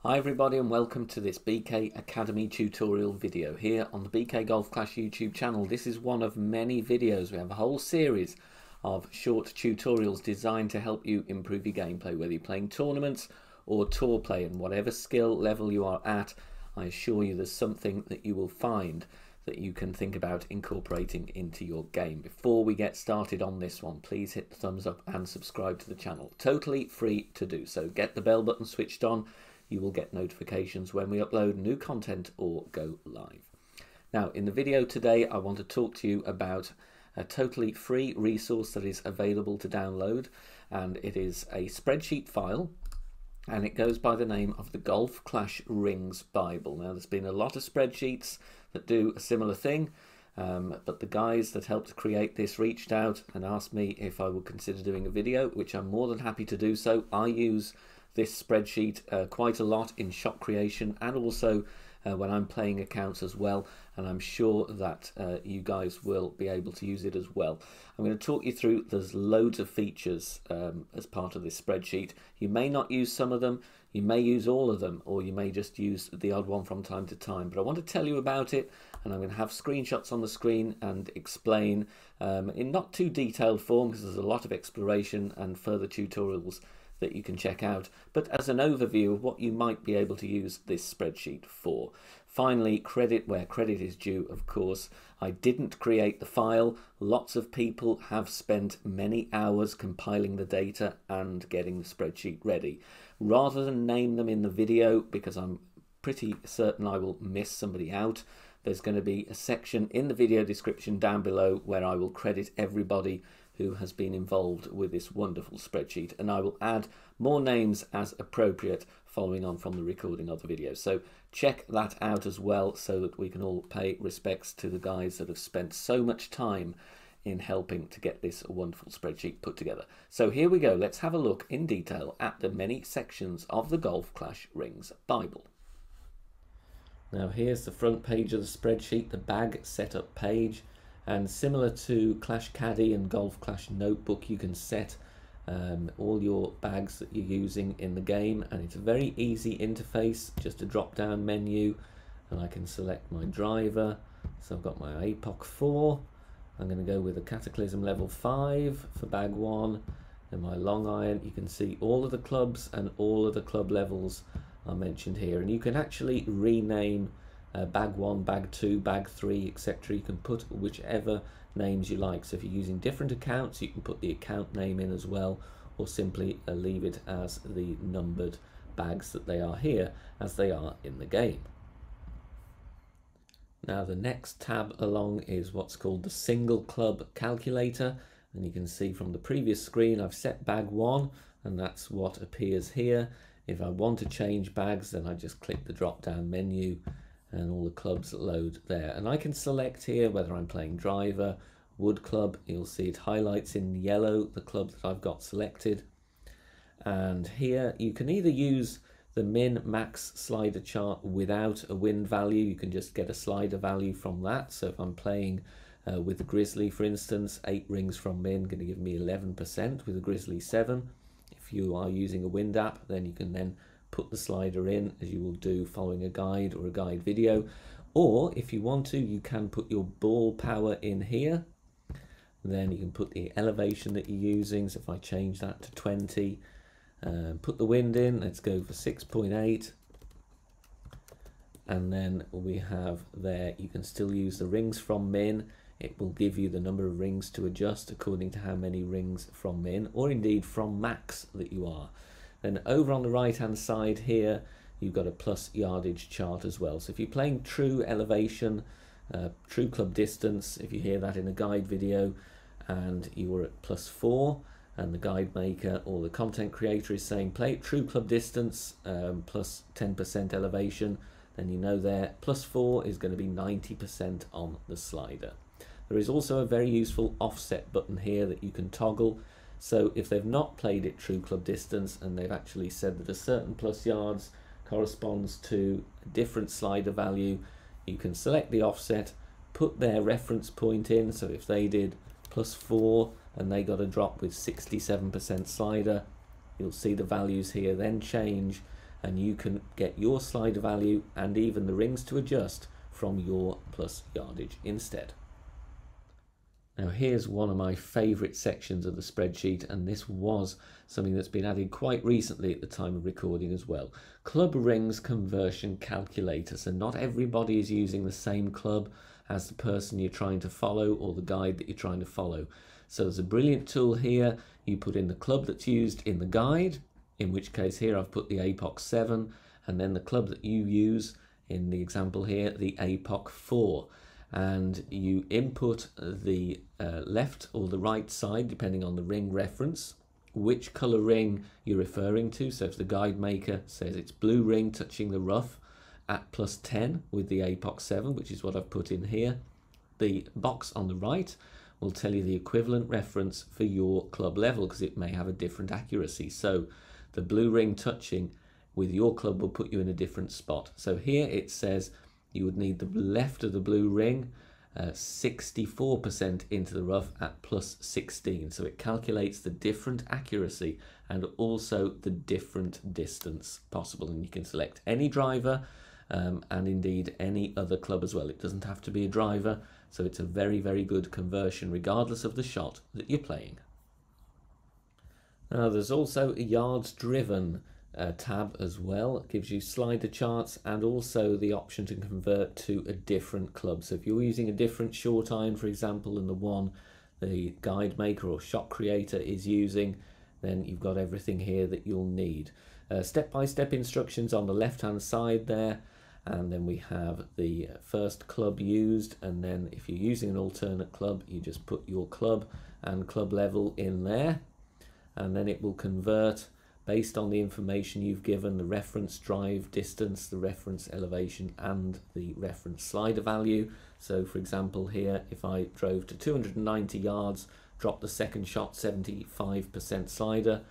Hi everybody and welcome to this BK Academy tutorial video here on the BK Golf Clash YouTube channel. This is one of many videos. We have a whole series of short tutorials designed to help you improve your gameplay, whether you're playing tournaments or tour play, and whatever skill level you are at, I assure you there's something that you will find that you can think about incorporating into your game. Before we get started on this one, please hit the thumbs up and subscribe to the channel. Totally free to do so. Get the bell button switched on. You will get notifications when we upload new content or go live. Now, in the video today, I want to talk to you about a totally free resource that is available to download, and it is a spreadsheet file, and it goes by the name of the Golf Clash Rings Bible. Now, there's been a lot of spreadsheets that do a similar thing, but the guys that helped create this reached out and asked me if I would consider doing a video, which I'm more than happy to do so. I use this spreadsheet quite a lot in shot creation and also when I'm playing accounts as well, and I'm sure that you guys will be able to use it as well. I'm going to talk you through, there's loads of features as part of this spreadsheet. You may not use some of them, you may use all of them, or you may just use the odd one from time to time, but I want to tell you about it, and I'm going to have screenshots on the screen and explain in not too detailed form, because there's a lot of exploration and further tutorials that you can check out, but as an overview of what you might be able to use this spreadsheet for. Finally, credit where credit is due, of course. I didn't create the file. Lots of people have spent many hours compiling the data and getting the spreadsheet ready. Rather than name them in the video, because I'm pretty certain I will miss somebody out, there's going to be a section in the video description down below where I will credit everybody who has been involved with this wonderful spreadsheet, and I will add more names as appropriate following on from the recording of the video. So check that out as well, so that we can all pay respects to the guys that have spent so much time in helping to get this wonderful spreadsheet put together. So here we go. Let's have a look in detail at the many sections of the Golf Clash Rings Bible. Now here's the front page of the spreadsheet, the bag setup page. And similar to Clash Caddy and Golf Clash Notebook, you can set all your bags that you're using in the game, and it's a very easy interface, just a drop down menu, and I can select my driver. So I've got my APOC 4, I'm going to go with a Cataclysm level 5 for bag 1, and my long iron. You can see all of the clubs and all of the club levels are mentioned here, and you can actually rename bag 1, bag 2, bag 3, etc. You can put whichever names you like. So if you're using different accounts, you can put the account name in as well, or simply leave it as the numbered bags that they are here, as they are in the game. Now the next tab along is what's called the single club calculator, and you can see from the previous screen I've set bag 1, and that's what appears here. If I want to change bags, then I just click the drop down menu and all the clubs load there, and I can select here whether I'm playing driver, wood club. You'll see it highlights in yellow the club that I've got selected, and here you can either use the min max slider chart without a wind value. You can just get a slider value from that. So if I'm playing with the Grizzly, for instance, 8 rings from min, going to give me 11% with the Grizzly 7. If you are using a wind app, then you can then put the slider in, as you will do following a guide or a guide video, or if you want to, you can put your ball power in here. Then you can put the elevation that you're using. So if I change that to 20, put the wind in, let's go for 6.8, and then we have there, you can still use the rings from min. It will give you the number of rings to adjust according to how many rings from min, or indeed from max that you are. Then over on the right hand side here, you've got a plus yardage chart as well. So if you're playing true elevation, true club distance, if you hear that in a guide video and you were at +4, and the guide maker or the content creator is saying play true club distance plus 10% elevation, then you know there +4 is going to be 90% on the slider. There is also a very useful offset button here that you can toggle. So if they've not played it true club distance and they've actually said that a certain plus yards corresponds to a different slider value, you can select the offset, put their reference point in. So if they did +4 and they got a drop with 67% slider, you'll see the values here then change, and you can get your slider value and even the rings to adjust from your plus yardage instead. Now here's one of my favourite sections of the spreadsheet, and this was something that's been added quite recently at the time of recording as well. Club rings conversion calculator. So not everybody is using the same club as the person you're trying to follow or the guide that you're trying to follow. So there's a brilliant tool here. You put in the club that's used in the guide, in which case here I've put the APOC 7, and then the club that you use in the example here, the APOC 4. And you input the left or the right side, depending on the ring reference, which color ring you're referring to. So if the guide maker says it's blue ring touching the rough at plus 10 with the APOC 7, which is what I've put in here, the box on the right will tell you the equivalent reference for your club level, because it may have a different accuracy. So the blue ring touching with your club will put you in a different spot. So here it says you would need the left of the blue ring 64% into the rough at plus 16. So it calculates the different accuracy and also the different distance possible. And you can select any driver and indeed any other club as well. It doesn't have to be a driver. So it's a very, very good conversion regardless of the shot that you're playing. Now there's also a yards driven tab as well. It gives you slider charts and also the option to convert to a different club. So if you're using a different short iron, for example, than the one the guide maker or shot creator is using, then you've got everything here that you'll need. Step-by-step instructions on the left hand side there, and then we have the first club used, and then if you're using an alternate club, you just put your club and club level in there, and then it will convert based on the information you've given, the reference drive distance, the reference elevation, and the reference slider value. So for example here, if I drove to 290 yards, dropped the second shot 75% slider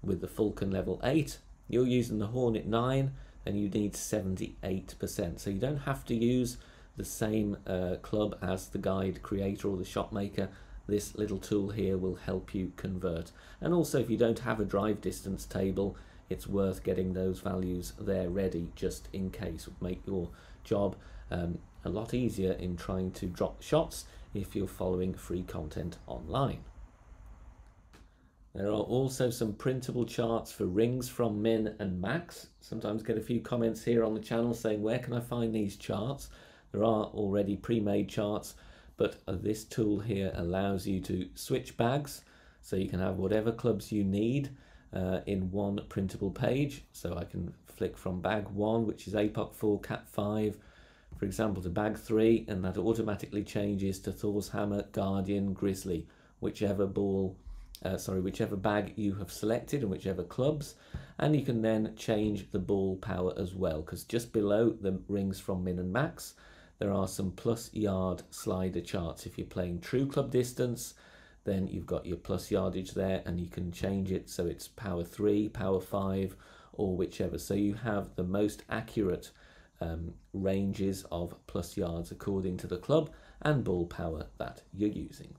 with the Falcon level 8, you're using the Hornet 9, and you need 78%. So you don't have to use the same club as the guide creator or the shot maker. This little tool here will help you convert. And also if you don't have a drive distance table, it's worth getting those values there ready just in case. It will make your job a lot easier in trying to drop shots if you're following free content online. There are also some printable charts for rings from min and max. Sometimes get a few comments here on the channel saying, where can I find these charts? There are already pre-made charts, but this tool here allows you to switch bags, so you can have whatever clubs you need in one printable page. So I can flick from bag 1, which is APOC 4 Cat 5, for example, to bag 3, and that automatically changes to Thor's Hammer, Guardian, Grizzly, whichever bag you have selected and whichever clubs. And you can then change the ball power as well, because just below the rings from min and max, there are some plus yard slider charts. If you're playing true club distance, then you've got your plus yardage there, and you can change it so it's power 3, power 5, or whichever. So you have the most accurate ranges of plus yards according to the club and ball power that you're using.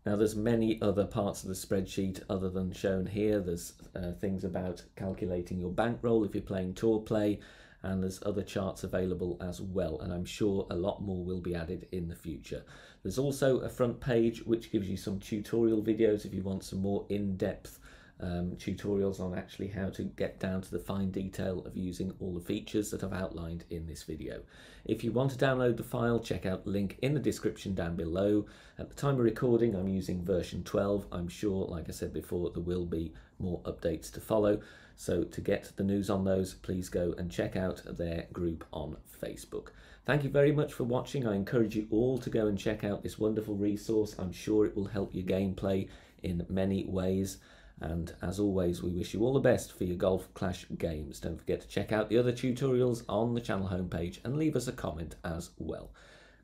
Now there's many other parts of the spreadsheet other than shown here. There's things about calculating your bankroll if you're playing tour play, and there's other charts available as well, and I'm sure a lot more will be added in the future. There's also a front page which gives you some tutorial videos if you want some more in-depth tutorials on actually how to get down to the fine detail of using all the features that I've outlined in this video. If you want to download the file, check out the link in the description down below. At the time of recording, I'm using version 12. I'm sure, like I said before, there will be more updates to follow. So to get the news on those, please go and check out their group on Facebook. Thank you very much for watching. I encourage you all to go and check out this wonderful resource. I'm sure it will help your gameplay in many ways. And as always, we wish you all the best for your Golf Clash games. Don't forget to check out the other tutorials on the channel homepage and leave us a comment as well.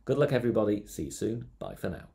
Good luck everybody. See you soon. Bye for now.